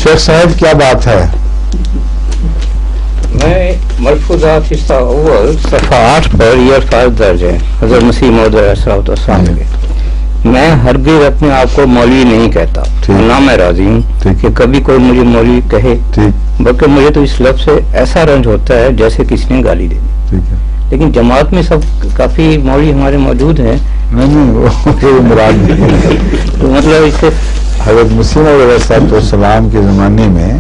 شیخ صاحب کیا بات ہے؟ میں ملفوظات حصہ اول صفحہ 8 پر یہ الفاظ درج ہے حضرت مسیح موعود علیہ السلام کے. میں ہرگز اپنے آپ کو مولوی نہیں کہتا، نہ میں راضی ہوں کہ کبھی کوئی مجھے مولوی کہے، بلکہ مجھے تو اس لفظ سے ایسا رنج ہوتا ہے جیسے کسی نے گالی دے دی. لیکن جماعت میں سب کافی مولوی ہمارے موجود ہیں. نہیں وہ مراد نہیں. تو مطلب اس سے حضرت مسیح موعود علیہ السلام کے زمانے میں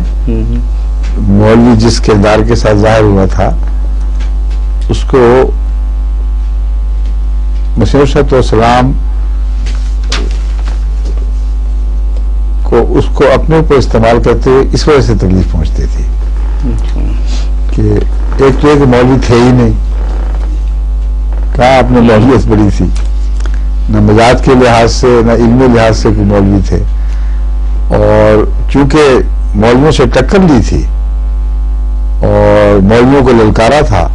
مولوی جس کردار کے ساتھ ظاہر ہوا تھا اس کو مسیح علیہ السلام اس کو اپنے اوپر استعمال کرتے ہوئے اس وجہ سے تکلیف پہنچتی تھی کہ ایک تو ایک مولوی تھے ہی نہیں، کہاں اپنے مولویت بڑی تھی، نہ مزاج کے لحاظ سے نہ علمی لحاظ سے کوئی مولوی تھے، اور چونکہ مولویوں سے ٹکر لی تھی اور مولویوں کو للکارا تھا،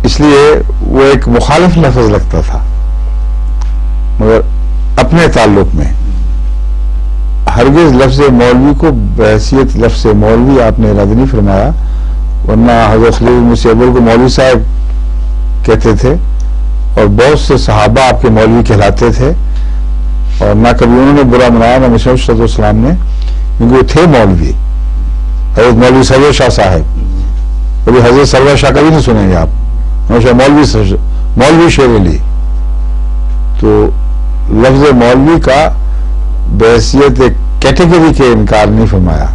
اس لیے وہ ایک مخالف لفظ لگتا تھا. مگر اپنے تعلق میں ہرگز لفظ مولوی کو بحیثیت لفظ مولوی آپ نے ارادہ نہیں فرمایا، ورنہ حضرت خلیل مسیح اول کو مولوی صاحب کہتے تھے اور بہت سے صحابہ آپ کے مولوی کہلاتے تھے، اور نہ کبھی انہوں نے برا منایا نہ مسیح صلی اللہ علیہ وسلم نے، کیونکہ وہ تھے مولوی. حضرت مولوی سرور شاہ صاحب، کبھی حضرت سرور شاہ کبھی نہیں سنیں گے آپ، ہمیشہ مولوی شیر علی. تو لفظ مولوی کا بحیثیت ایک کیٹیگری کے انکار نہیں فرمایا،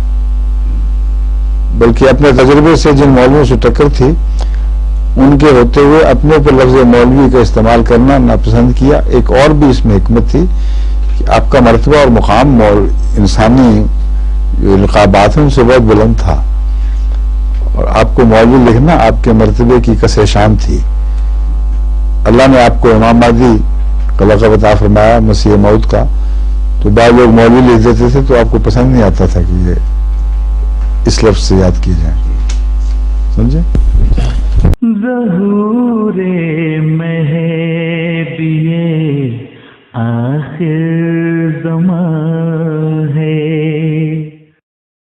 بلکہ اپنے تجربے سے جن مولویوں سے ٹکر تھی ان کے ہوتے ہوئے اپنے اوپر لفظ مولوی کا استعمال کرنا ناپسند کیا. ایک اور بھی اس میں حکمت تھی کہ آپ کا مرتبہ اور مقام انسانی لقابات ان سے بہت بلند تھا، اور آپ کو مولوی لکھنا آپ کے مرتبے کی کسر شان تھی. اللہ نے آپ کو امام مہدی کا لقب عطا فرمایا مسیح موعود کا، تو بعض لوگ مولوی لکھ دیتے تھے تو آپ کو پسند نہیں آتا تھا کہ یہ اس لفظ سے یاد کیے جائیں. سمجھے؟ ظہور